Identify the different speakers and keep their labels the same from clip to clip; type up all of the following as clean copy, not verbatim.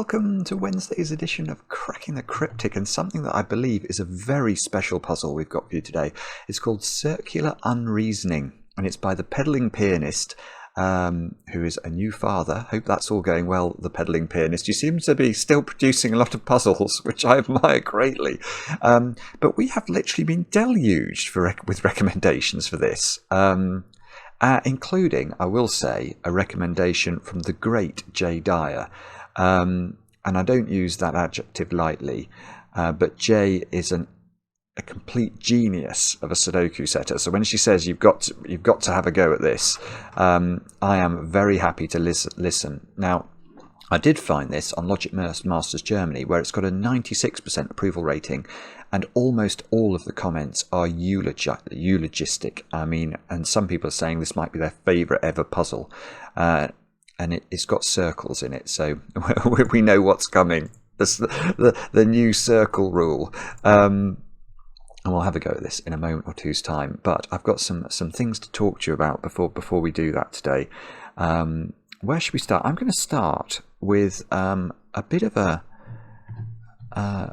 Speaker 1: welcome to Wednesday's edition of Cracking the Cryptic, and something that I believe is a very special puzzle we've got for you today. It's called Circular Unreasoning, and it's by ThePedallingPianist, who is a new father. Hope that's all going well, The Pedaling Pianist. You seem to be still producing a lot of puzzles, which I admire greatly. But we have literally been deluged with recommendations for this. Including, I will say, a recommendation from the great Dyer. And I don't use that adjective lightly, but Jay is a complete genius of a Sudoku setter. So when she says you've got to have a go at this, I am very happy to listen. Now, I did find this on Logic Masters Germany, where it's got a 96% approval rating, and almost all of the comments are eulogistic. I mean, and some people are saying this might be their favourite ever puzzle, and it's got circles in it, so we know what's coming. That's the new circle rule. And we'll have a go at this in a moment or two's time. But I've got some things to talk to you about before we do that today. Where should we start? I'm going to start with a bit of a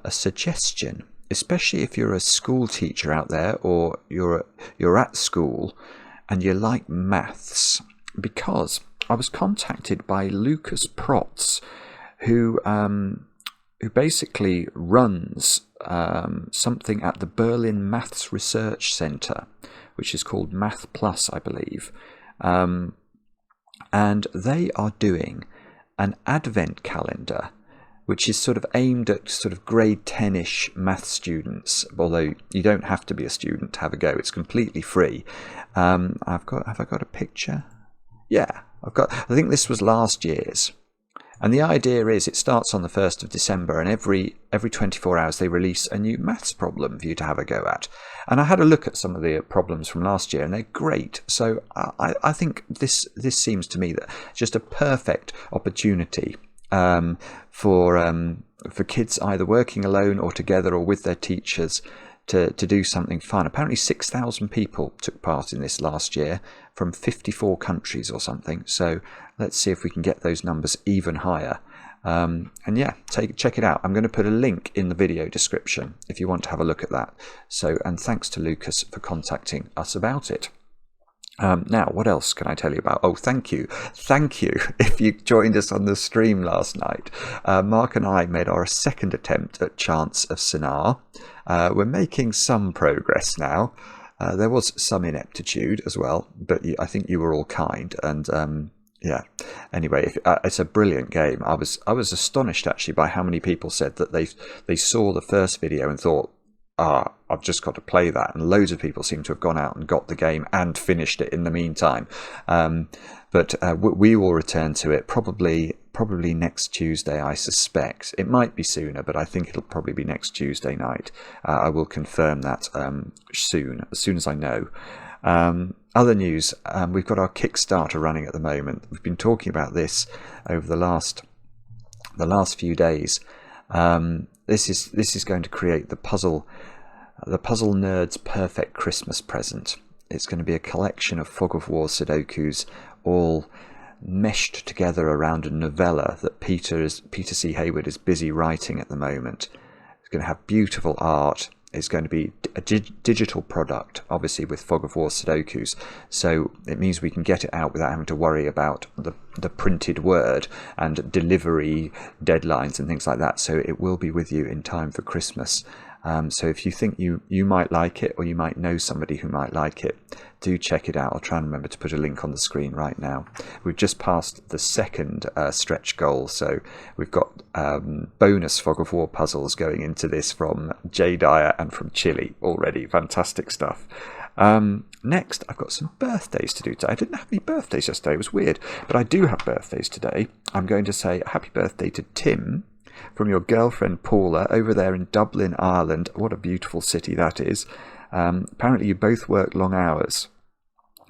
Speaker 1: suggestion, especially if you're a school teacher out there, or you're at school and you like maths, because I was contacted by Lucas Protz, who basically runs something at the Berlin Maths Research Centre, which is called Math Plus, I believe. And they are doing an advent calendar, which is sort of aimed at sort of grade 10-ish math students, although you don't have to be a student to have a go. It's completely free. Have I got a picture? Yeah, I think this was last year's. And the idea is it starts on the 1st of December, and every 24 hours they release a new maths problem for you to have a go at. And I had a look at some of the problems from last year, and they're great. So I think this seems to me that just a perfect opportunity for kids either working alone or together or with their teachers to do something fun. Apparently 6,000 people took part in this last year from 54 countries or something. So let's see if we can get those numbers even higher. And yeah, check it out. I'm going to put a link in the video description if you want to have a look at that. So, and thanks to Lucas for contacting us about it. Now, what else can I tell you about? Oh, thank you if you joined us on the stream last night. Mark and I made our second attempt at Chants of Sennaar. We're making some progress now. There was some ineptitude as well, but I think you were all kind, and yeah. Anyway, it's a brilliant game. I was astonished actually by how many people said that they saw the first video and thought, I've just got to play that, and loads of people seem to have gone out and got the game and finished it in the meantime. But we will return to it probably next Tuesday, I suspect. It might be sooner, but I think it'll probably be next Tuesday night. I will confirm that soon, as soon as I know. Other news, we've got our Kickstarter running at the moment. We've been talking about this over the last few days. This is going to create the puzzle nerd's perfect Christmas present. It's going to be a collection of Fog of War Sudokus, all meshed together around a novella that Peter C. Hayward is busy writing at the moment. It's going to have beautiful art. It's going to be a digital product, obviously with Fog of War Sudokus, so it means we can get it out without having to worry about the printed word and delivery deadlines and things like that. So it will be with you in time for Christmas. So if you think you might like it, or you might know somebody who might like it, do check it out. I'll try and remember to put a link on the screen right now. We've just passed the second stretch goal, so we've got bonus Fog of War puzzles going into this from J. Dyer and from Chile already. Fantastic stuff. Next, I've got some birthdays to do today. I didn't have any birthdays yesterday. It was weird, but I do have birthdays today. I'm going to say happy birthday to Tim, from your girlfriend Paula over there in Dublin, Ireland. What a beautiful city that is. Apparently you both work long hours,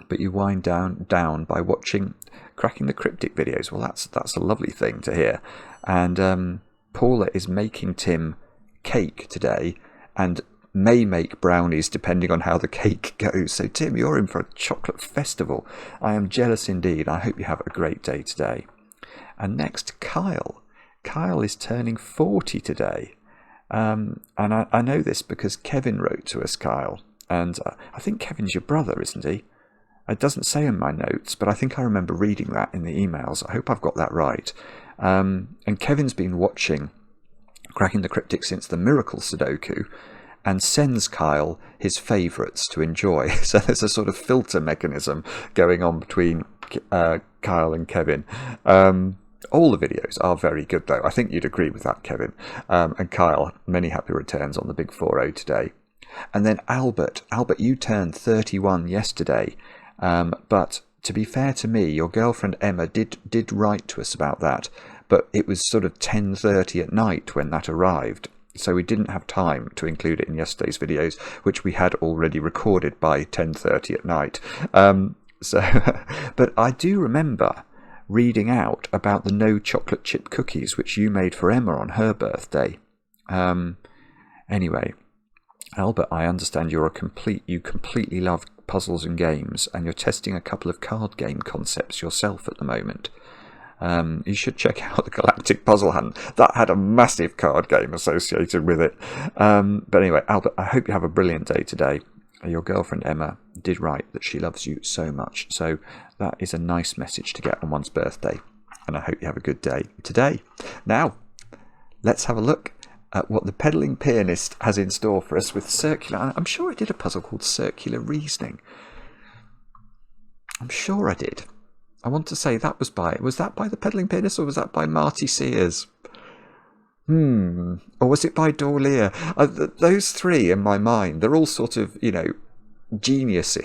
Speaker 1: but you wind down by watching Cracking the Cryptic videos. Well, that's a lovely thing to hear. And Paula is making Tim cake today, and may make brownies depending on how the cake goes. So Tim, you're in for a chocolate festival. I am jealous indeed. I hope you have a great day today. And next, Kyle. Kyle is turning 40 today. And I know this because Kevin wrote to us, Kyle. And I think Kevin's your brother, isn't he? It doesn't say in my notes, but I think I remember reading that in the emails. I hope I've got that right. And Kevin's been watching Cracking the Cryptic since the Miracle Sudoku, and sends Kyle his favourites to enjoy. So there's a sort of filter mechanism going on between Kyle and Kevin. All the videos are very good, though. I think you'd agree with that, Kevin. And Kyle, many happy returns on the Big 4-0 today. And then Albert, you turned 31 yesterday. But to be fair to me, your girlfriend Emma did write to us about that. But it was sort of 10:30 at night when that arrived. So we didn't have time to include it in yesterday's videos, which we had already recorded by 10:30 at night. But I do remember reading out about the no chocolate chip cookies which you made for Emma on her birthday. Anyway, Albert, I understand you completely love puzzles and games, and you're testing a couple of card game concepts yourself at the moment. You should check out the Galactic Puzzle Hunt. That had a massive card game associated with it. But anyway, Albert, I hope you have a brilliant day today. Your girlfriend Emma did write that she loves you so much. So that is a nice message to get on one's birthday. And I hope you have a good day today. Now, let's have a look at what the Pedaling Pianist has in store for us with circular. I'm sure I did a puzzle called Circular Reasoning. I'm sure I did. I want to say that was that by the Pedaling Pianist, or was that by Marty Sears? Or was it by Dyer? Those three in my mind, they're all sort of, genius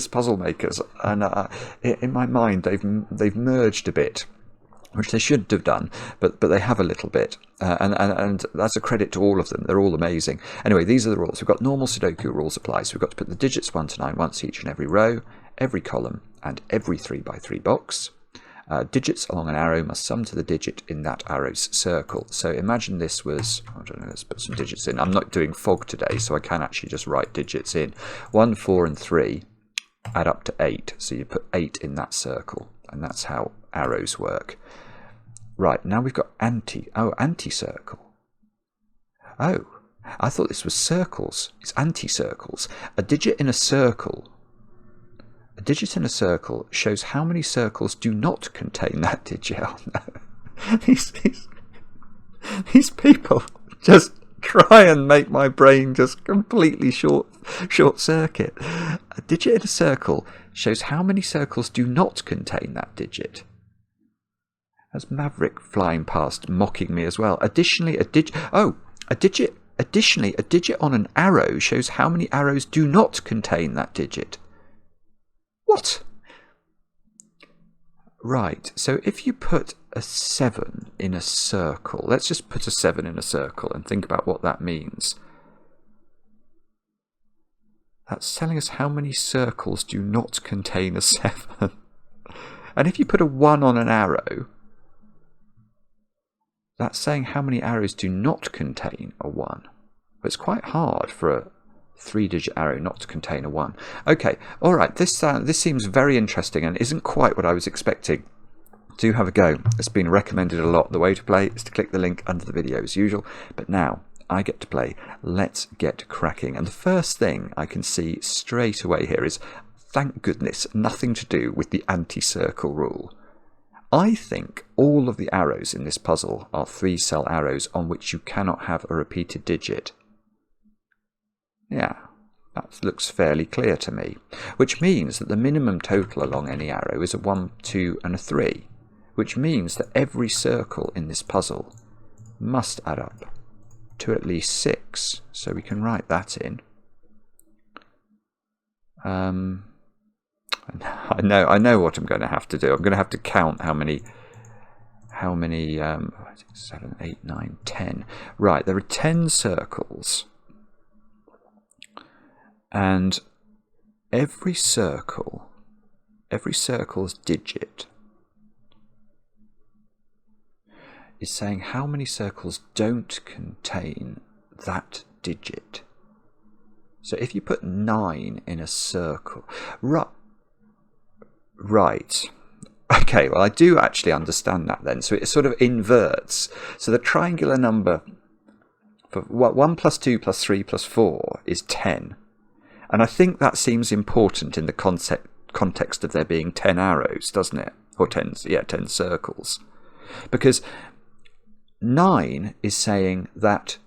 Speaker 1: puzzle makers, and in my mind they've merged a bit, which they shouldn't have done, but they have a little bit, and that's a credit to all of them. They're all amazing. Anyway, these are the rules. We've got normal Sudoku rules apply, so we've got to put the digits 1 to 9 once each in every row, every column, and every 3x3 box. Digits along an arrow must sum to the digit in that arrow's circle. So imagine this was, I don't know, let's put some digits in. I'm not doing fog today, so I can actually just write digits in. 1, 4, and 3 add up to 8. So you put 8 in that circle, and that's how arrows work. Right, now we've got anti-circle. Oh, I thought this was circles. It's anti-circles. A digit in a circle shows how many circles do not contain that digit. Oh, no. These people just try and make my brain just completely short circuit. A digit in a circle shows how many circles do not contain that digit. That's Maverick flying past, mocking me as well. Additionally, a digit on an arrow shows how many arrows do not contain that digit. What? Right, so if you put a 7 in a circle, let's just put a 7 in a circle and think about what that means. That's telling us how many circles do not contain a 7. And if you put a 1 on an arrow, that's saying how many arrows do not contain a 1. But it's quite hard for a 3-digit arrow not to contain a 1. Okay, all right, this seems very interesting and isn't quite what I was expecting. Do have a go. It's been recommended a lot. The way to play is to click the link under the video as usual. But now I get to play. Let's get cracking. And the first thing I can see straight away here is, thank goodness, nothing to do with the anti-circle rule. I think all of the arrows in this puzzle are 3-cell arrows on which you cannot have a repeated digit. Yeah, that looks fairly clear to me. Which means that the minimum total along any arrow is a 1, 2, and a 3. Which means that every circle in this puzzle must add up to at least 6. So we can write that in. I know what I'm going to have to do. I'm going to have to count how many 7, 8, 9, 10. Right, there are 10 circles. And every circle's digit is saying how many circles don't contain that digit. So if you put 9 in a circle, right. Okay, well, I do actually understand that then. So it sort of inverts. So the triangular number for 1 plus 2 plus 3 plus 4 is 10. And I think that seems important in the context of there being 10 arrows, doesn't it? Or 10 circles. Because 9 is saying that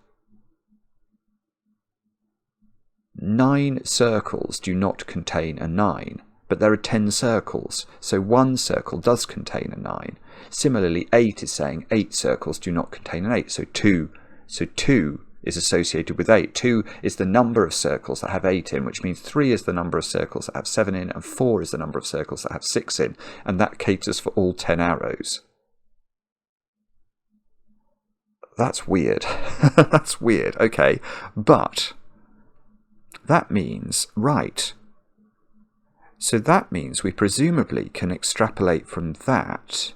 Speaker 1: 9 circles do not contain a 9. But there are 10 circles, so 1 circle does contain a 9. Similarly, 8 is saying 8 circles do not contain an 8, so 2 is associated with 8. 2 is the number of circles that have 8 in, which means 3 is the number of circles that have 7 in, and 4 is the number of circles that have 6 in, and that caters for all 10 arrows. That's weird. That's weird, okay. But that means, right, so that means we presumably can extrapolate from that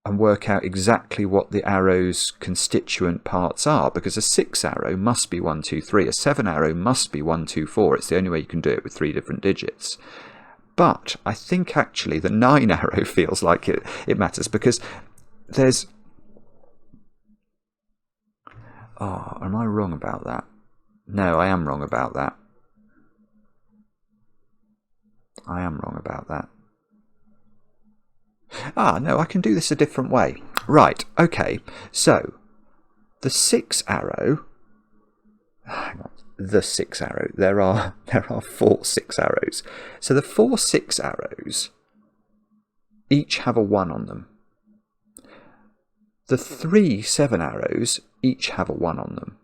Speaker 1: and work out exactly what the arrow's constituent parts are, because a 6 arrow must be 1, 2, 3. A 7 arrow must be 1, 2, 4. It's the only way you can do it with 3 different digits. But I think actually the 9 arrow feels like it matters, because there's... Oh, am I wrong about that? No, I am wrong about that. I am wrong about that. Ah, no, I can do this a different way. Right, okay, so the 6 arrow... Hang on, the 6 arrow. There are 4 6 arrows. So the 4 6 arrows each have a 1 on them. The 3 7 arrows each have a 1 on them.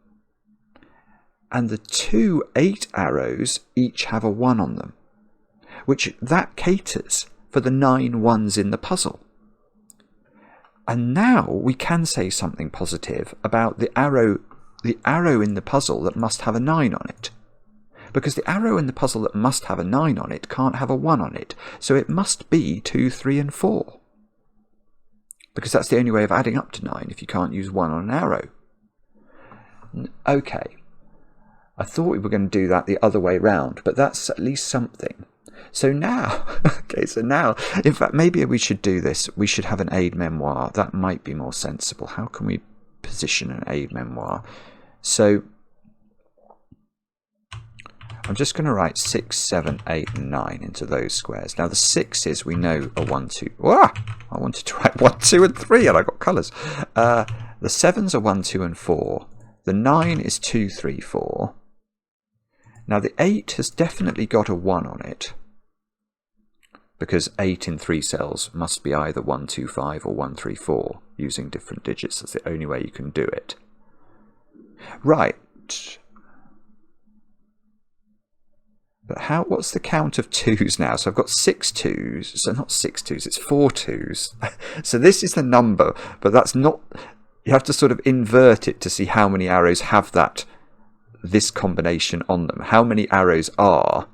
Speaker 1: And the 2 8 arrows each have a 1 on them, which that caters for the 9 ones in the puzzle. And now we can say something positive about the arrow in the puzzle that must have a 9 on it. Because the arrow in the puzzle that must have a 9 on it can't have a 1 on it, so it must be 2, 3 and 4. Because that's the only way of adding up to 9 if you can't use 1 on an arrow. Okay. I thought we were going to do that the other way round, but that's at least something. So now, in fact, maybe we should do this. We should have an aid memoir. That might be more sensible. How can we position an aid memoir? So I'm just going to write 6, 7, 8, and 9 into those squares. Now the 6s we know are 1, 2. I wanted to write 1, 2, and 3, and I got colours. The 7s are 1, 2, and 4. The 9 is 2, 3, 4. Now the 8 has definitely got a 1 on it, because 8 in 3 cells must be either 1, 2, 5 or 1, 3, 4, using different digits. That's the only way you can do it. Right. But what's the count of 2s now? So I've got 6 2s. So not 6 2s, it's 4 2s. So this is the number, but that's not... You have to sort of invert it to see how many arrows have this combination on them. How many arrows are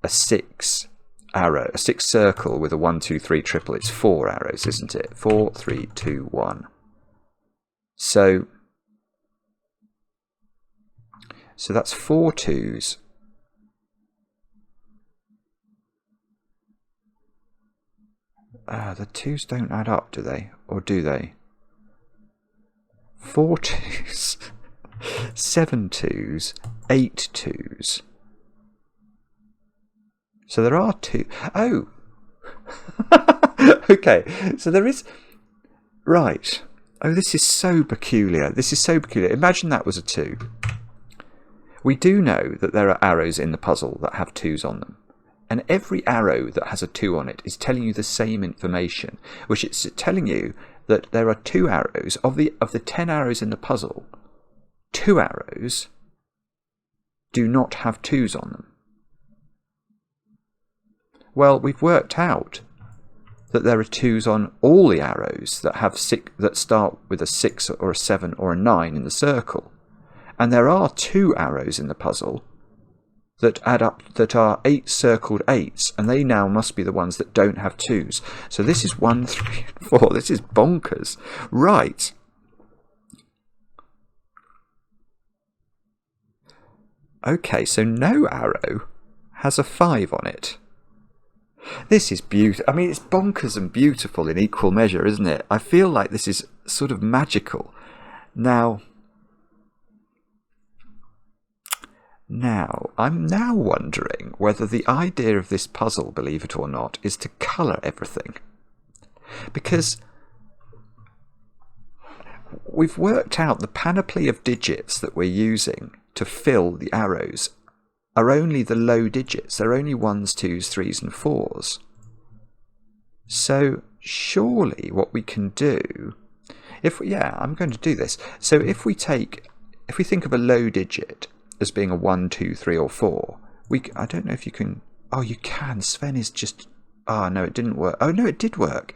Speaker 1: a 6 arrow, a 6 circle with a 1, 2, 3 triple? It's 4 arrows, isn't it? 4, 3, 2, 1. So that's 4 2s. The 2s don't add up, do they? Or do they? 4 2s, 7 2s, 8 2s. So there are 2. Oh! Okay, so there is... Right. Oh, this is so peculiar. This is so peculiar. Imagine that was a 2. We do know that there are arrows in the puzzle that have 2s on them. And every arrow that has a 2 on it is telling you the same information, which is telling you that there are 2 arrows. Of the 10 arrows in the puzzle, 2 arrows do not have 2s on them. Well, we've worked out that there are 2s on all the arrows that start with a 6 or a 7 or a 9 in the circle. And there are 2 arrows in the puzzle that add up, that are 8 circled 8s, and they now must be the ones that don't have 2s. So this is 1, 3, and 4. This is bonkers. Right. Okay, so no arrow has a 5 on it. This is beautiful. I mean, it's bonkers and beautiful in equal measure, isn't it? I feel like this is sort of magical. Now, I'm now wondering whether the idea of this puzzle, believe it or not, is to colour everything. Because we've worked out the panoply of digits that we're using to fill the arrows are only the low digits. They're only 1s, 2s, 3s and 4s. So surely what we can do, I'm going to do this. So if we think of a low digit as being a 1, 2, 3 or 4, I don't know if you can, oh you can, Sven is just, oh no it didn't work, oh no it did work.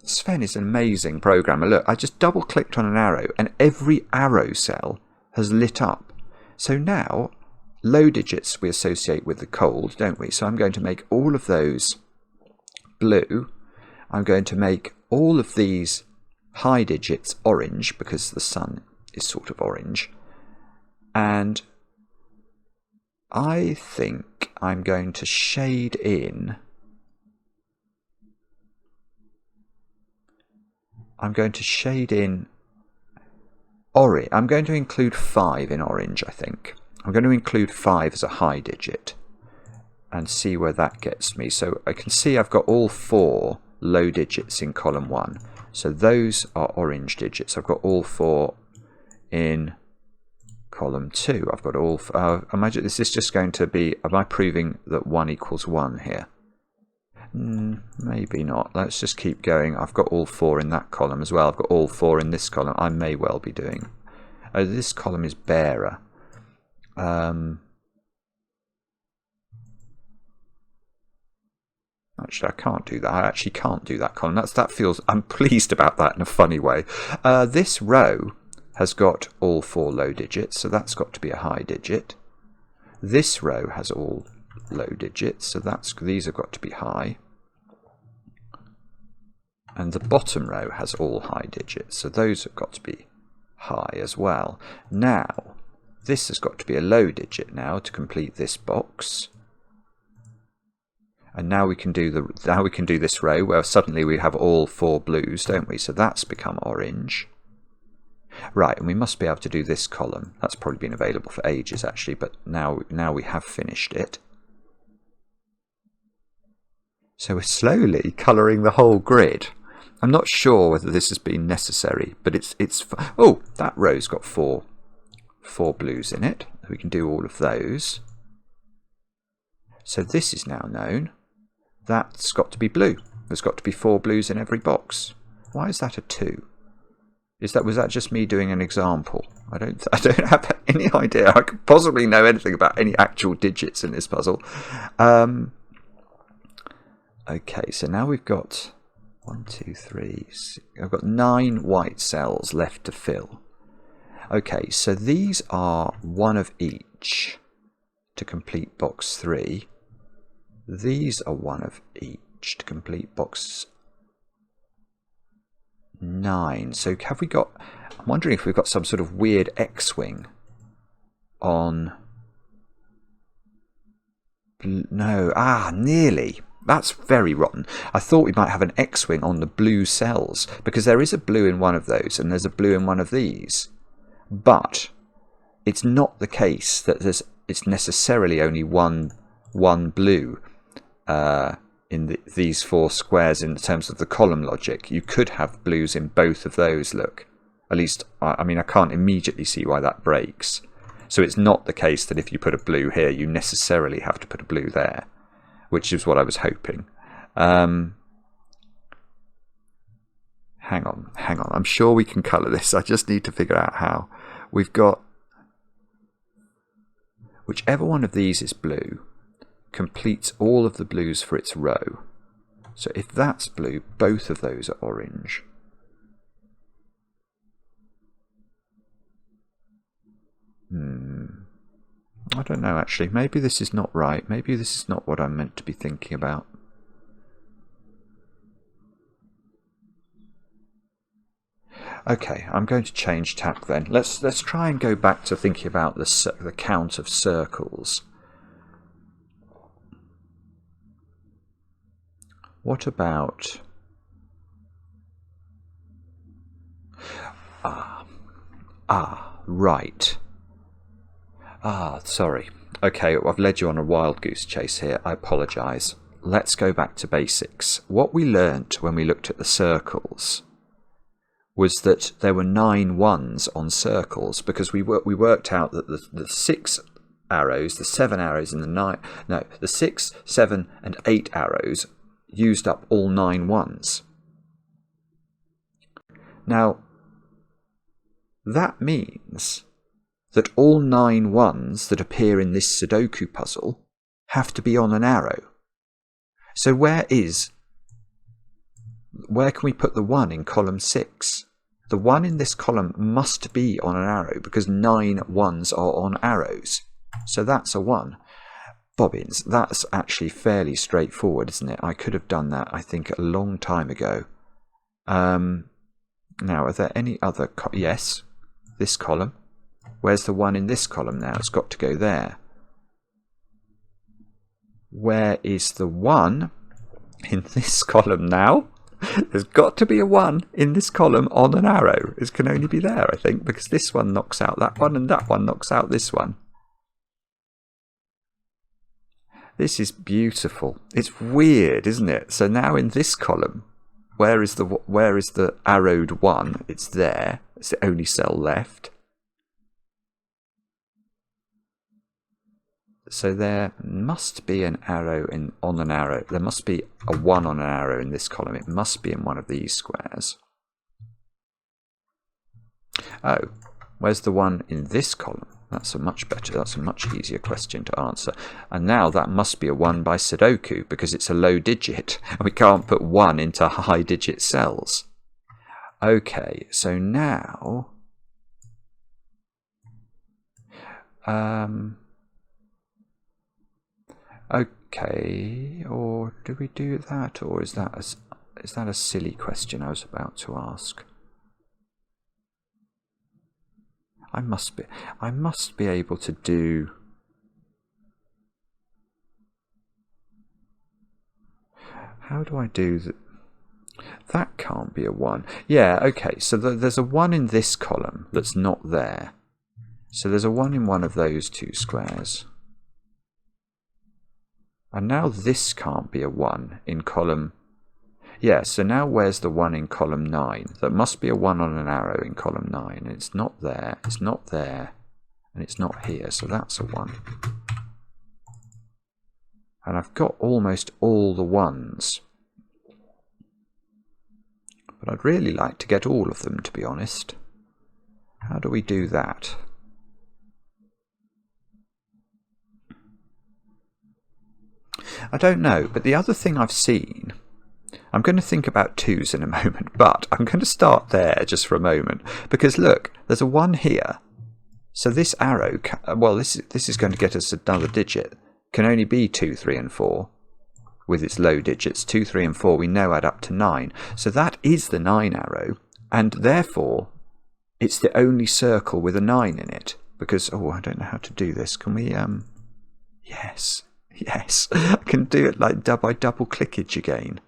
Speaker 1: Sven is an amazing programmer. Look, I just double clicked on an arrow and every arrow cell has lit up. So now low digits we associate with the cold, don't we? So I'm going to make all of those blue. I'm going to make all of these high digits orange because the sun is sort of orange. And I think I'm going to shade in. I'm going to shade in orange. I'm going to include 5 in orange, I think. I'm going to include 5 as a high digit and see where that gets me. So I can see I've got all 4 low digits in column 1. So those are orange digits. I've got all 4 in column 2. I've got all... imagine this is just going to be... Am I proving that 1 equals 1 here? Maybe not. Let's just keep going. I've got all 4 in that column as well. I've got all 4 in this column. I may well be doing... Oh, this column is bearer. Actually, I can't do that. I actually can't do that column. That feels... I'm pleased about that in a funny way. This row has got all 4 low digits, so that's got to be a high digit. This row has all low digits, so these have got to be high. And the bottom row has all high digits, so those have got to be high as well. Now, this has got to be a low digit now to complete this box. And now we can do this row where suddenly we have all 4 blues, don't we? So that's become orange. Right, and we must be able to do this column. That's probably been available for ages actually, but now we have finished it. So we're slowly colouring the whole grid. I'm not sure whether this has been necessary, but it's oh, that row's got 4 blues in it. We can do all of those. So this is now known. That's got to be blue. There's got to be 4 blues in every box. Why is that a 2? Was that just me doing an example? I don't have any idea. I could possibly know anything about any actual digits in this puzzle. Okay, so now we've got 1, 2, 3. I've got 9 white cells left to fill. Okay, so these are 1 of each to complete box 3. These are 1 of each to complete box 9. So have we got... I'm wondering if we've got some sort of weird X-wing on... No. Ah, nearly. That's very rotten. I thought we might have an X-wing on the blue cells, because there is a blue in one of those and there's a blue in one of these. But it's not the case that it's necessarily only one blue in these 4 squares in terms of the column logic. You could have blues in both of those, look. At least, I mean, I can't immediately see why that breaks. So it's not the case that if you put a blue here, you necessarily have to put a blue there, which is what I was hoping. Hang on. I'm sure we can colour this. I just need to figure out how. We've got... Whichever one of these is blue completes all of the blues for its row. So if that's blue, both of those are orange. I don't know actually. Maybe this is not right. Maybe this is not what I'm meant to be thinking about. Okay, I'm going to change tack then. Let's try and go back to thinking about the count of circles. What about... right. Sorry. Okay, I've led you on a wild goose chase here. I apologise. Let's go back to basics. What we learnt when we looked at the circles was that there were 9 ones on circles, because we worked out that the 6 arrows, the 7 arrows, and the 6, 7, and 8 arrows used up all 9 ones. Now, that means that all 9 ones that appear in this Sudoku puzzle have to be on an arrow. So where can we put the 1 in column 6? The 1 in this column must be on an arrow, because 9 ones are on arrows. So that's a 1. Bobbins, that's actually fairly straightforward, isn't it? I could have done that, I think, a long time ago. Now, are there any other... yes, this column. Where's the 1 in this column now? It's got to go there. Where is the 1 in this column now? There's got to be a 1 in this column on an arrow. It can only be there, I think, because this one knocks out that one and that one knocks out this one. This is beautiful. It's weird, isn't it? So now in this column, where is the arrowed 1? It's there. It's the only cell left. So there must be an arrow on an arrow. There must be a 1 on an arrow in this column. It must be in one of these squares. Oh, where's the 1 in this column? That's a much easier question to answer. And now that must be a 1 by Sudoku, because it's a low digit, and we can't put 1 into high digit cells. Okay, so now... okay, or do we do that, or is that a silly question I was about to ask? I must be able to do... how do I do that? That can't be a 1. Yeah, okay, so there's a 1 in this column that's not there. So there's a 1 in one of those 2 squares. And now this can't be a 1 in column... yeah, so now where's the 1 in column 9? There must be a 1 on an arrow in column 9. It's not there, it's not there, and it's not here, so that's a 1. And I've got almost all the 1s. But I'd really like to get all of them, to be honest. How do we do that? I don't know, but the other thing I've seen... I'm going to think about 2s in a moment, but I'm going to start there just for a moment. Because look, there's a 1 here. So this arrow, well, this is going to get us another digit. Can only be 2, 3 and 4 with its low digits. 2, 3 and 4 we know add up to 9. So that is the 9 arrow, and therefore it's the only circle with a 9 in it. Because, oh, I don't know how to do this. Can we, yes, I can do it like by double clickage again.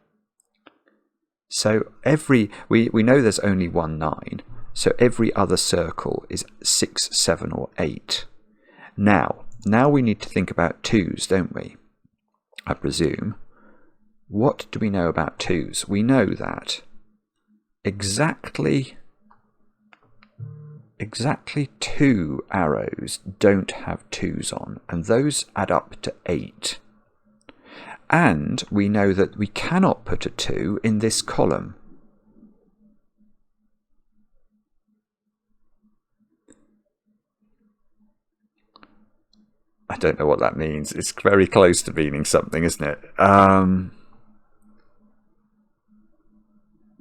Speaker 1: So we know there's only 1 9, so every other circle is 6, 7 or 8. Now we need to think about 2s, don't we? I presume. What do we know about 2s? We know that exactly 2 arrows don't have 2s on, and those add up to 8. And we know that we cannot put a 2 in this column. I don't know what that means. It's very close to meaning something, isn't it?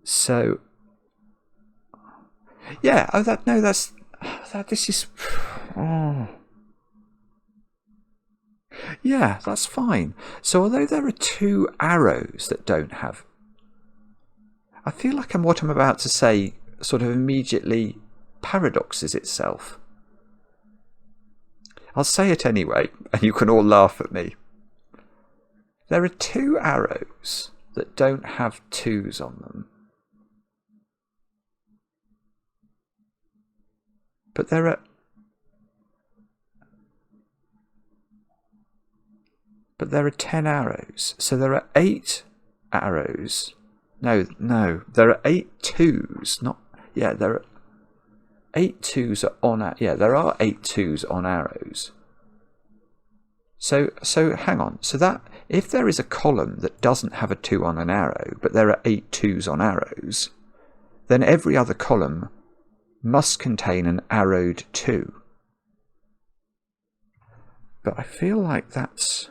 Speaker 1: So, yeah. Oh, this is. Oh. Yeah, that's fine. So although there are 2 arrows that don't have... I feel like what I'm about to say sort of immediately paradoxes itself. I'll say it anyway, and you can all laugh at me. There are 2 arrows that don't have 2s on them. But there are But there are 10 arrows. So there are 8 arrows. No, there are 8 2s. There are 8 2s on. Yeah, there are 8 2s on arrows. So hang on. So that if there is a column that doesn't have a 2 on an arrow, but there are 8 2s on arrows, then every other column must contain an arrowed 2. But I feel like that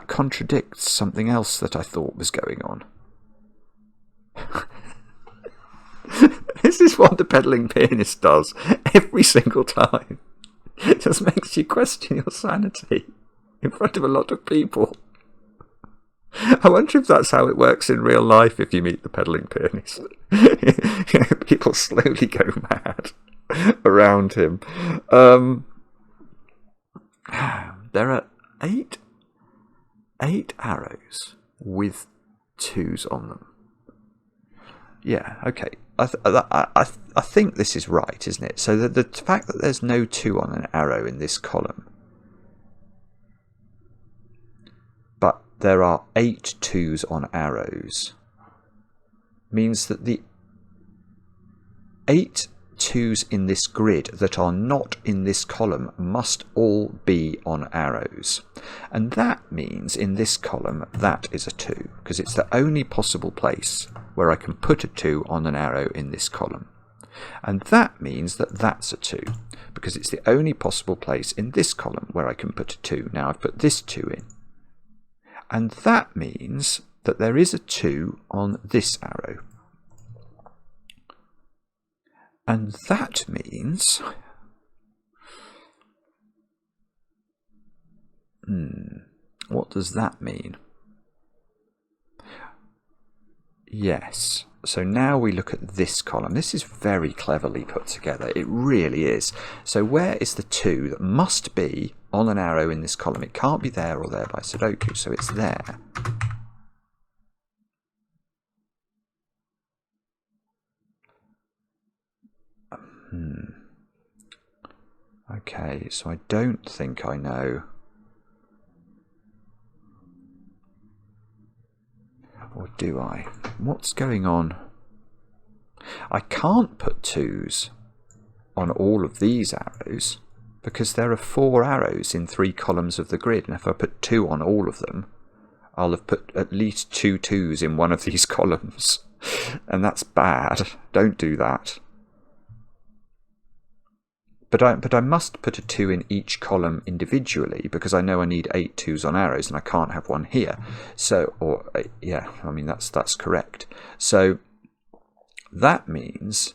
Speaker 1: contradicts something else that I thought was going on. This is what the pedaling pianist does every single time. It just makes you question your sanity in front of a lot of people. I wonder if that's how it works in real life if you meet the pedaling pianist. People slowly go mad around him. There are 8 arrows with 2s on them. Yeah, okay. I think this is right, isn't it? So the fact that there's no 2 on an arrow in this column, but there are 8 2s on arrows, means that the 8 2s in this grid that are not in this column must all be on arrows. And that means in this column that is a 2, because it's the only possible place where I can put a 2 on an arrow in this column. And that means that that's a 2, because it's the only possible place in this column where I can put a 2. Now I've put this 2 in. And that means that there is a 2 on this arrow. And that means... what does that mean? Yes. So now we look at this column. This is very cleverly put together. It really is. So where is the 2 that must be on an arrow in this column? It can't be there or there by Sudoku, so it's there. Okay, so I don't think I know. Or do I? What's going on? I can't put 2s on all of these arrows because there are 4 arrows in 3 columns of the grid, and if I put 2 on all of them, I'll have put at least 2 2s in one of these columns, and that's bad. Don't do that. But I must put a 2 in each column individually because I know I need 8 2s on arrows and I can't have one here. So, yeah, I mean that's correct. So that means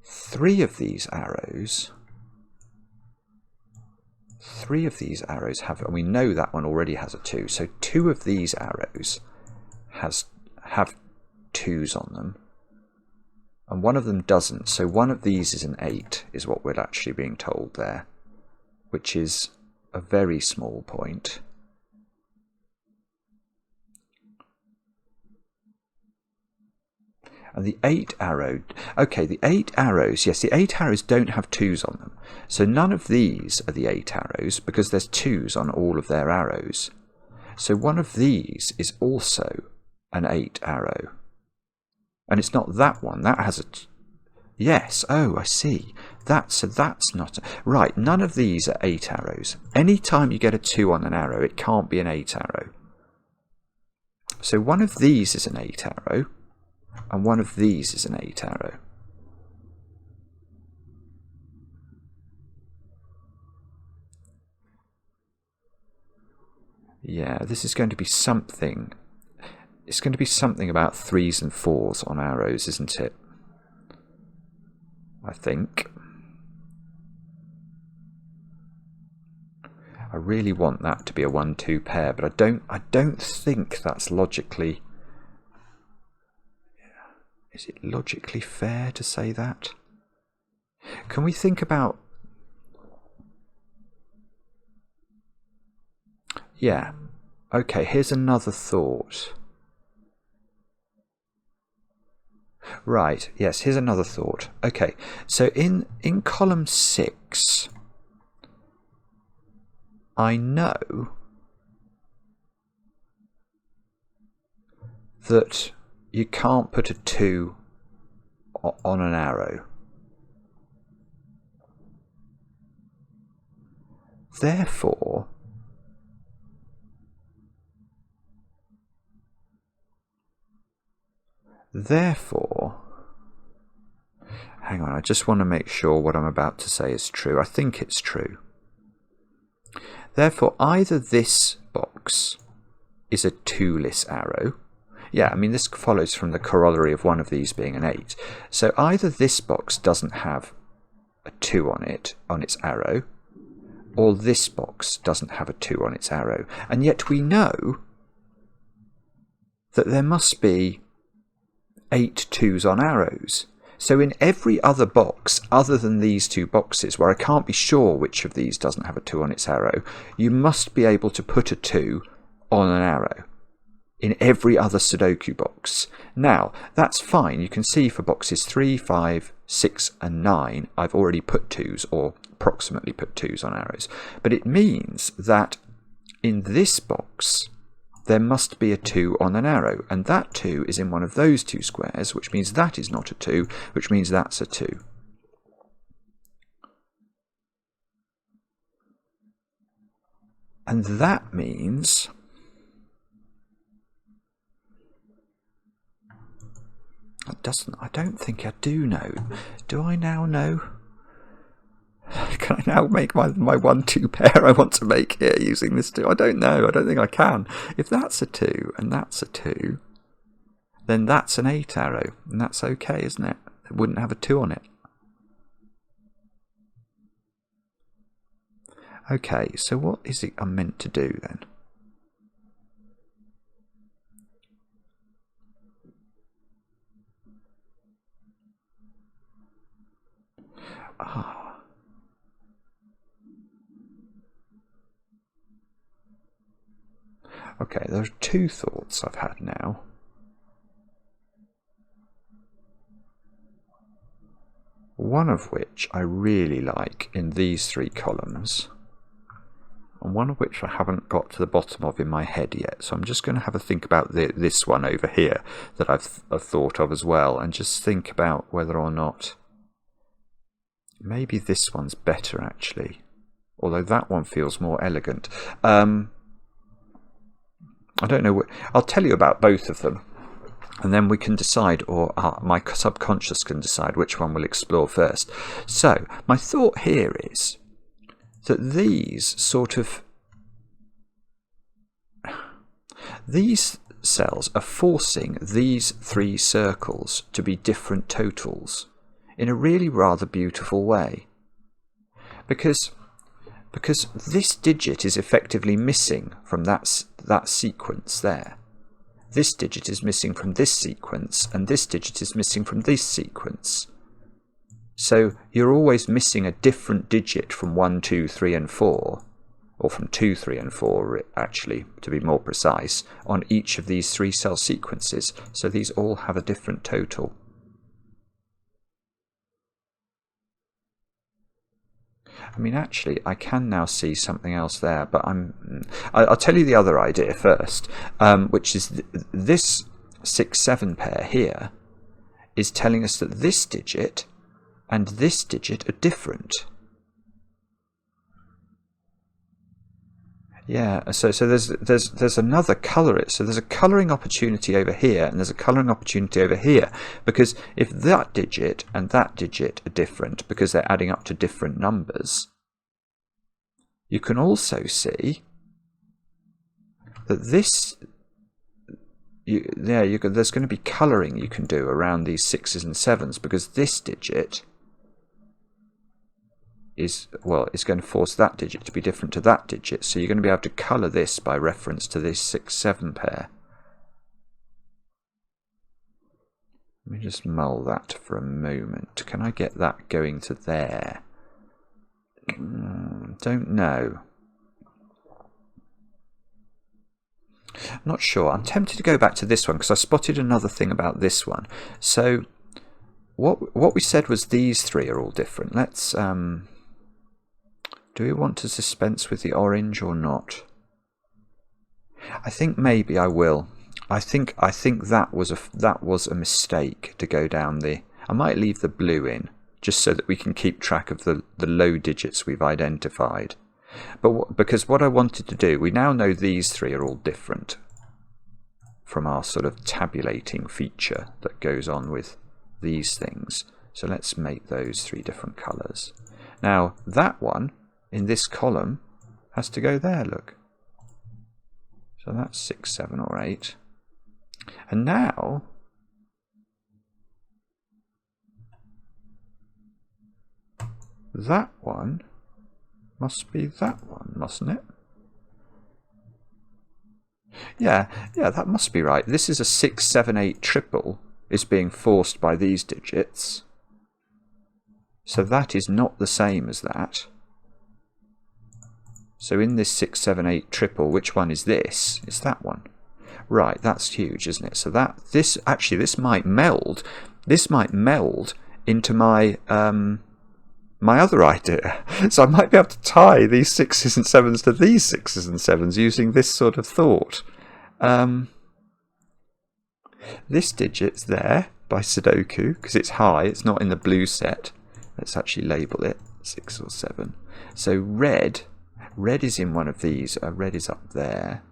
Speaker 1: 3 of these arrows have, and we know that one already has a 2. So 2 of these arrows have 2s on them. And one of them doesn't, so one of these is an 8, is what we're actually being told there, which is a very small point. And the 8 arrow, okay, the 8 arrows, yes, the 8 arrows don't have 2s on them. So none of these are the 8 arrows because there's 2s on all of their arrows. So one of these is also an 8 arrow. And it's not that one. That has a... Yes. Oh, I see. So that's not... Right. None of these are 8 arrows. Any time you get a 2 on an arrow, it can't be an 8 arrow. So one of these is an 8 arrow. And one of these is an 8 arrow. Yeah, this is going to be something... It's going to be something about 3s and 4s on arrows, isn't it? I think. I really want that to be a 1-2 pair, but I don't think that's logically... Is it logically fair to say that? Can we think about... Yeah. Okay, here's another thought. Right, yes, here's another thought. Okay, so in column 6, I know that you can't put a 2 on an arrow. Therefore, hang on, I just want to make sure what I'm about to say is true. I think it's true. Therefore, either this box is a 2-less arrow. Yeah, I mean, this follows from the corollary of one of these being an 8. So either this box doesn't have a 2 on it, on its arrow, or this box doesn't have a 2 on its arrow. And yet we know that there must be 8 2s on arrows. So in every other box, other than these 2 boxes, where I can't be sure which of these doesn't have a 2 on its arrow, you must be able to put a 2 on an arrow. In every other Sudoku box. Now, that's fine. You can see for boxes 3, 5, 6 and 9, I've already put 2s, or approximately put 2s on arrows. But it means that in this box, there must be a 2 on an arrow, and that 2 is in one of those 2 squares, which means that is not a 2, which means that's a 2. And that means... I don't think I do know. Do I now know? Can I now make my 1-2 pair I want to make here using this 2? I don't know. I don't think I can. If that's a 2 and that's a 2, then that's an 8 arrow. And that's okay, isn't it? It wouldn't have a 2 on it. Okay, so what is it I'm meant to do then? Ah. Okay, there are 2 thoughts I've had now. One of which I really like in these 3 columns, and one of which I haven't got to the bottom of in my head yet. So I'm just going to have a think about this one over here that I've thought of as well, and just think about whether or not maybe this one's better actually, although that one feels more elegant. I don't know. I'll tell you about both of them, and then we can decide, or my subconscious can decide which one we'll explore first. So my thought here is that these cells are forcing these 3 circles to be different totals in a really rather beautiful way, because this digit is effectively missing from that sequence there. This digit is missing from this sequence, and this digit is missing from this sequence. So you're always missing a different digit from 1, 2, 3 and 4, or from 2, 3 and 4 actually, to be more precise, on each of these 3 cell sequences. So these all have a different total. I mean, actually, I can now see something else there, but I'll tell you the other idea first, which is this 6-7 pair here is telling us that this digit and this digit are different. Yeah, so there's another colour. So there's a colouring opportunity over here, and there's a colouring opportunity over here, because if that digit and that digit are different because they're adding up to different numbers, you can also see that there's going to be colouring you can do around these 6s and 7s, because this digit is going to force that digit to be different to that digit. So you're going to be able to colour this by reference to this 6-7 pair. Let me just mull that for a moment. Can I get that going to there? Don't know. I'm not sure. I'm tempted to go back to this one because I spotted another thing about this one. So what we said was these three are all different. Let's do we want to dispense with the orange or not? I think maybe I will. I think that was a mistake to go down the. I might leave the blue in just so that we can keep track of the low digits we've identified. But because what I wanted to do, we now know these three are all different from our sort of tabulating feature that goes on with these things. So let's make those three different colours. Now that one in this column has to go there, look. So that's 6, 7 or 8. And now that one must be that one, mustn't it? Yeah, that must be right. This is a 6, 7, 8 triple is being forced by these digits. So that is not the same as that. So in this 6, 7, 8 triple, which one is this? It's that one. Right, that's huge, isn't it? So this might meld. This might meld into my my other idea. So I might be able to tie these 6s and 7s to these 6s and 7s using this sort of thought. This digit's there by Sudoku because it's high. It's not in the blue set. Let's actually label it 6 or 7. So red is in one of these. Red is up there.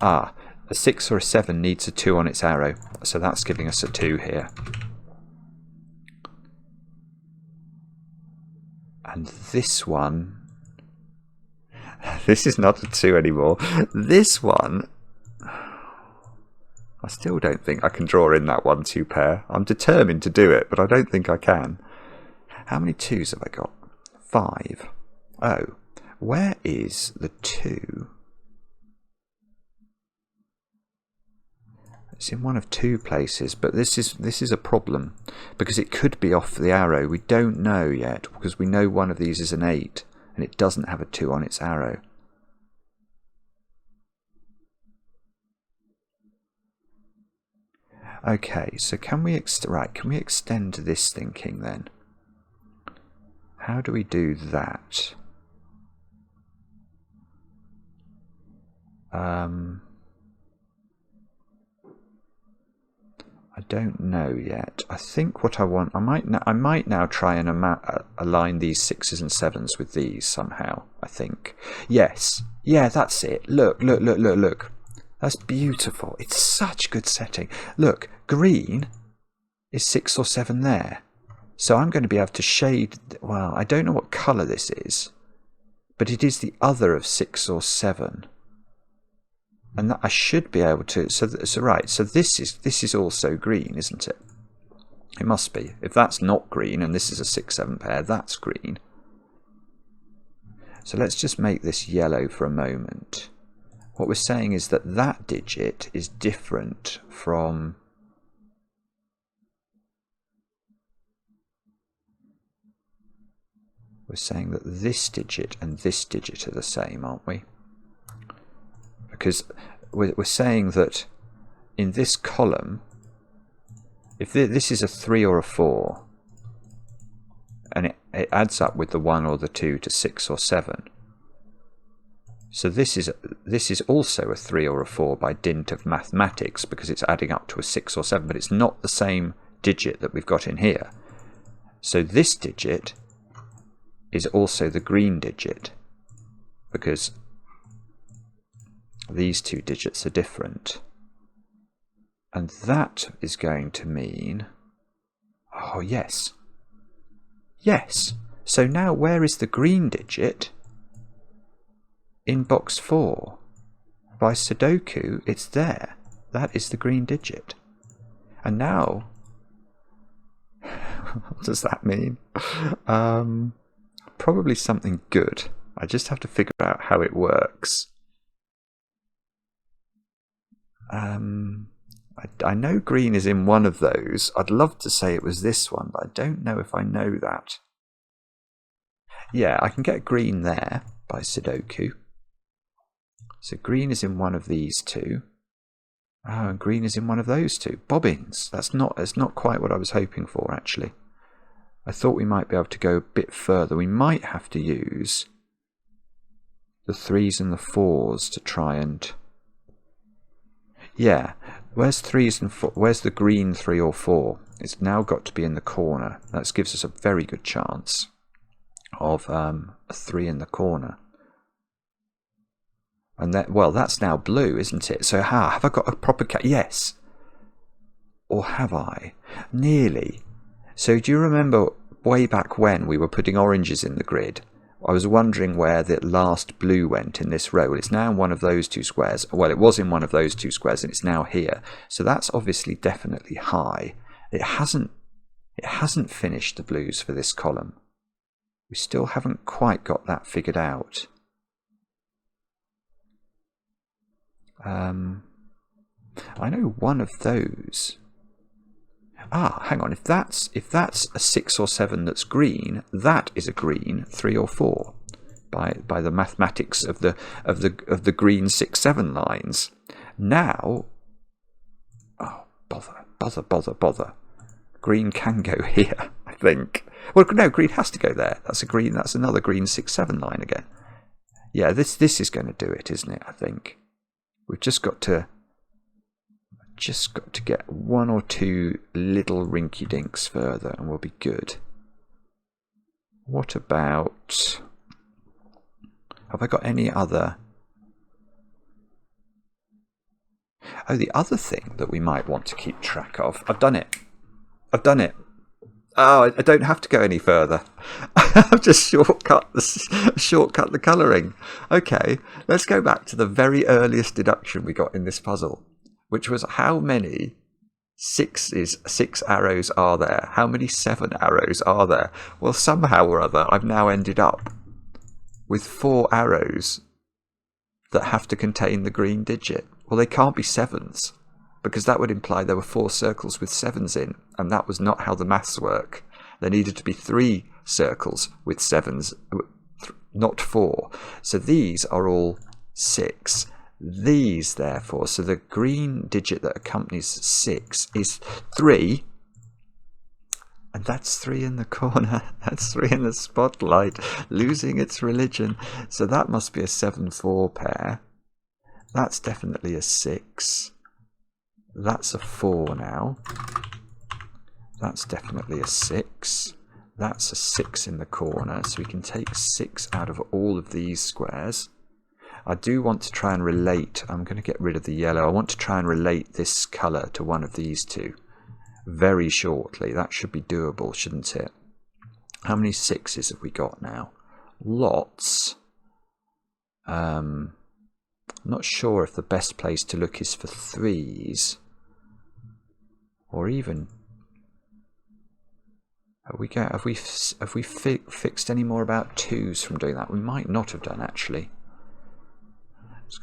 Speaker 1: A 6 or a 7 needs a 2 on its arrow, so that's giving us a 2 here. And this one, this is not a 2 anymore. This one, I still don't think I can draw in that 1-2 pair. I'm determined to do it, but I don't think I can. How many 2s have I got? 5. Oh, where is the 2? It's in one of 2 places, but this is a problem because it could be off the arrow. We don't know yet because we know one of these is an 8 and it doesn't have a 2 on its arrow. Okay, so can we extend this thinking then? How do we do that? I don't know yet. I think what I want, I might now try and align these 6s and 7s with these somehow. I think. Yes. Yeah, that's it. Look. That's beautiful. It's such good setting. Look, green is 6 or 7 there. So I'm going to be able to shade. Well, I don't know what colour this is, but it is the other of 6 or 7. And that I should be able to. So right. So this is also green, isn't it? It must be. If that's not green, and this is a 6, 7 pair, that's green. So let's just make this yellow for a moment. What we're saying is that that digit is different from. We're saying that this digit and this digit are the same, aren't we? Because we're saying that in this column, if this is a 3 or a 4, and it adds up with the 1 or the 2 to 6 or 7, so this is also a 3 or a 4 by dint of mathematics because it's adding up to a 6 or 7, but it's not the same digit that we've got in here. So this digit is also the green digit because these 2 digits are different. And that is going to mean, oh yes, so now where is the green digit? In box 4 by Sudoku, it's there. That is the green digit. And now what does that mean? Probably something good. I just have to figure out how it works. I know green is in one of those. I'd love to say it was this one, but I don't know if I know that. Yeah, I can get green there by Sudoku. So green is in one of these two. Oh, and green is in one of those two. Bobbins. That's not quite what I was hoping for, actually. I thought we might be able to go a bit further. We might have to use the 3s and the 4s to try and... Yeah, where's 3s and 4? Where's the green 3 or 4? It's now got to be in the corner. That gives us a very good chance of a 3 in the corner. And that, well, that's now blue, isn't it? So have I got a proper yes. Or have I? Nearly. So do you remember way back when we were putting oranges in the grid? I was wondering where the last blue went in this row. Well, it's now in one of those two squares. Well, it was in one of those two squares, and it's now here. So that's obviously definitely high. It hasn't finished the blues for this column. We still haven't quite got that figured out. I know one of those. Hang on. If that's a 6 or 7 that's green, that is a green 3 or 4, by the mathematics of the green 6-7 lines. Now, oh bother. Green can go here, I think. Well, no, green has to go there. That's another green 6-7 line again. Yeah, this is going to do it, isn't it? I think we've just got to get 1 or 2 little rinky dinks further and we'll be good. What about... Have I got any other... Oh, the other thing that we might want to keep track of. I've done it. Oh, I don't have to go any further. I've just shortcut the colouring. Okay, let's go back to the very earliest deduction we got in this puzzle, which was how many 6 arrows are there? How many 7 arrows are there? Well, somehow or other, I've now ended up with 4 arrows that have to contain the green digit. Well, they can't be 7s, because that would imply there were 4 circles with 7s in, and that was not how the maths work. There needed to be 3 circles with 7s, not 4. So these are all 6. These, therefore, so the green digit that accompanies 6 is 3, and that's 3 in the corner. That's 3 in the spotlight, losing its religion. So that must be a 7-4 pair. That's definitely a 6. That's a 4 now. That's definitely a 6. That's a 6 in the corner, so we can take 6 out of all of these squares. I do want to try and relate, I'm going to get rid of the yellow, I want to try and relate this colour to one of these two very shortly. That should be doable, shouldn't it? How many 6s have we got now? Lots. Not sure if the best place to look is for 3s, or even... Have we fixed any more about 2s from doing that? We might not have done, actually.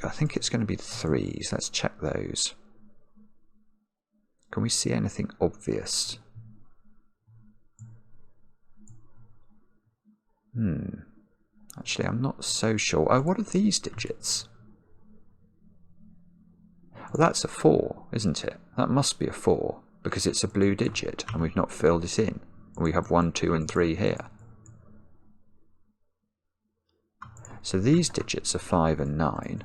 Speaker 1: I think it's going to be 3s. Let's check those. Can we see anything obvious? Actually, I'm not so sure. Oh, what are these digits? Well, that's a 4, isn't it? That must be a 4, because it's a blue digit, and we've not filled it in. We have 1, 2, and 3 here. So these digits are 5 and 9.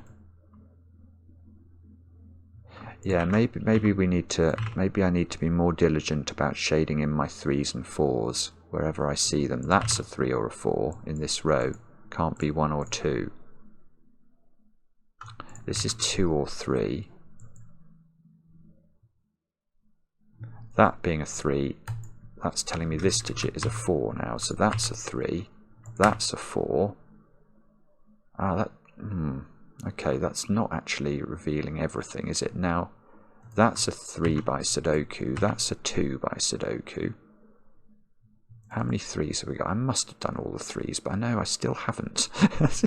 Speaker 1: Yeah, maybe we need to. Maybe I need to be more diligent about shading in my 3s and 4s wherever I see them. That's a 3 or a 4 in this row. Can't be 1 or 2. This is 2 or 3. That being a 3, that's telling me this digit is a 4 now. So that's a 3. That's a 4. Okay, that's not actually revealing everything, is it? Now, that's a 3 by Sudoku, that's a 2 by Sudoku. How many 3s have we got? I must have done all the 3s, but I know I still haven't. It's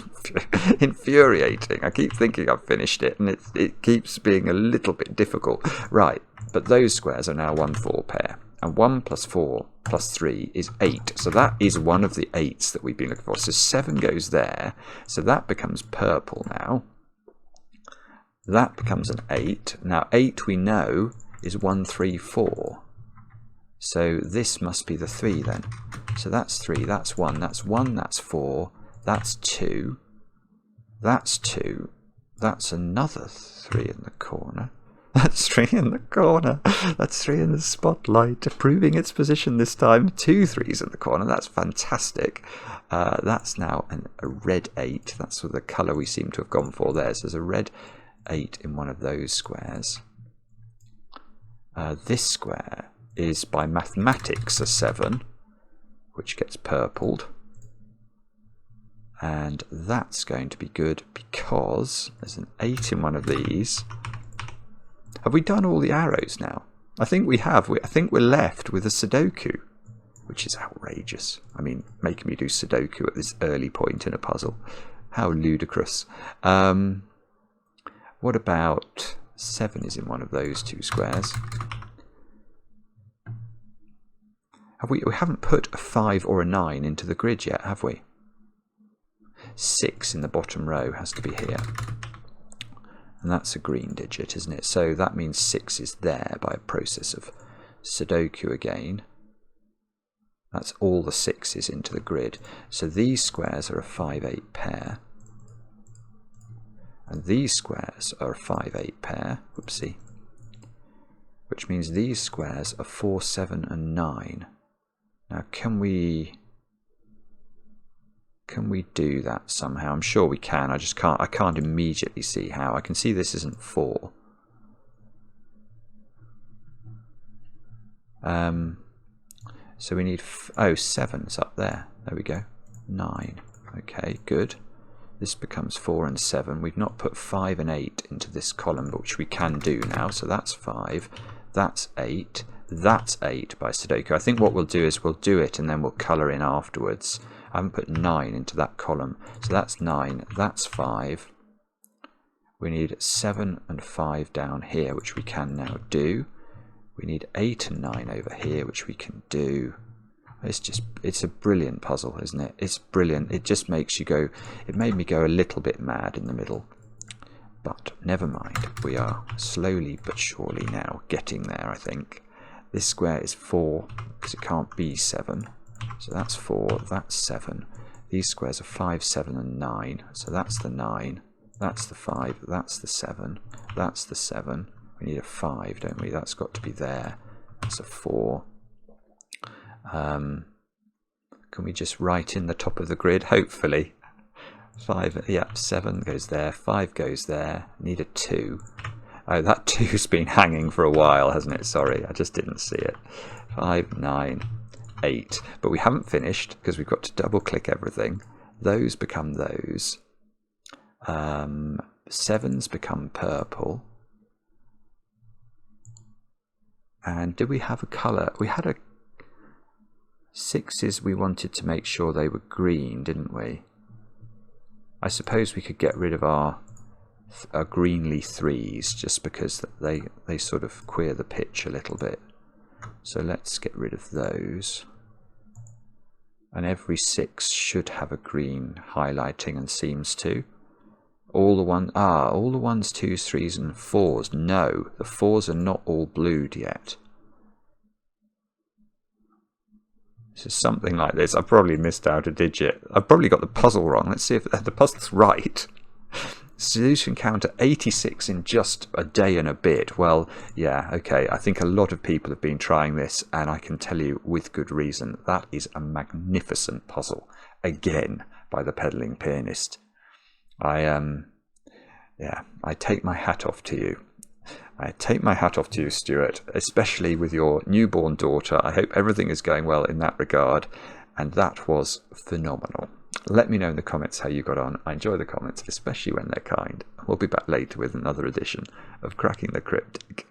Speaker 1: infuriating. I keep thinking I've finished it, and it keeps being a little bit difficult. Right, but those squares are now 1 4 pair. And 1 plus 4 plus 3 is 8. So that is one of the 8s that we've been looking for. So 7 goes there. So that becomes purple now. That becomes an 8. Now 8 we know is 1 3 4. So this must be the 3 then. So that's 3, that's 1, that's 1, that's 4, that's 2, that's 2, that's another 3 in the corner. That's 3 in the corner. That's 3 in the spotlight, proving its position this time. 2 3s in the corner. That's fantastic. That's now a red 8. That's the colour we seem to have gone for there. So there's a red 8 in one of those squares. This square is by mathematics a 7, which gets purpled. And that's going to be good because there's an 8 in one of these. Have we done all the arrows now? I think we have. I think we're left with a Sudoku, which is outrageous. I mean, making me do Sudoku at this early point in a puzzle. How ludicrous. What about 7 is in one of those 2 squares? We haven't put a 5 or a 9 into the grid yet, have we? 6 in the bottom row has to be here. And that's a green digit, isn't it? So that means 6 is there by a process of Sudoku again. That's all the 6s into the grid. So these squares are a 5 8 pair. And these squares are a 5 8 pair. Whoopsie. Which means these squares are 4 7 and 9. Now can we do that somehow? I'm sure we can. I can't immediately see how. I can see this isn't 4. So we need 7's up there. There we go. 9. Okay, good. This becomes 4 and 7. We've not put 5 and 8 into this column, but which we can do now. So that's 5. That's 8. That's 8 by Sudoku. I think what we'll do is we'll do it and then we'll colour in afterwards. I haven't put 9 into that column. So that's 9. That's 5. We need 7 and 5 down here, which we can now do. We need 8 and 9 over here, which we can do. It's a brilliant puzzle, isn't it? It's brilliant. It just makes you go, it made me go a little bit mad in the middle. But never mind. We are slowly but surely now getting there, I think. This square is 4 because it can't be 7. So that's 4, that's 7. These squares are 5, 7 and 9. So that's the 9, that's the 5, that's the 7, that's the 7. We need a 5, don't we? That's got to be there. That's a 4. Can we just write in the top of the grid? Hopefully. 5, yeah, 7 goes there, 5 goes there. Need a 2. Oh, that 2's been hanging for a while, hasn't it? Sorry, I just didn't see it. 5, 9, 8. But we haven't finished because we've got to double click everything. Those become those. 7's become purple. And did we have a colour? We had a 6's, we wanted to make sure they were green, didn't we? I suppose we could get rid of our greenly 3's just because they sort of queer the pitch a little bit. So let's get rid of those. And every 6 should have a green highlighting and seems to. All the 1s, 2's, 3's and 4's. No, the 4's are not all blued yet. So something like this. I've probably missed out a digit. I've probably got the puzzle wrong. Let's see if the puzzle's right. Solution counter 86 in just a day and a bit. Well, yeah, okay. I think a lot of people have been trying this, and I can tell you with good reason that is a magnificent puzzle. Again, by the Pedaling Pianist. I take my hat off to you. I take my hat off to you, Stuart, especially with your newborn daughter. I hope everything is going well in that regard, and that was phenomenal. Let me know in the comments how you got on. I enjoy the comments, especially when they're kind. We'll be back later with another edition of Cracking the Cryptic.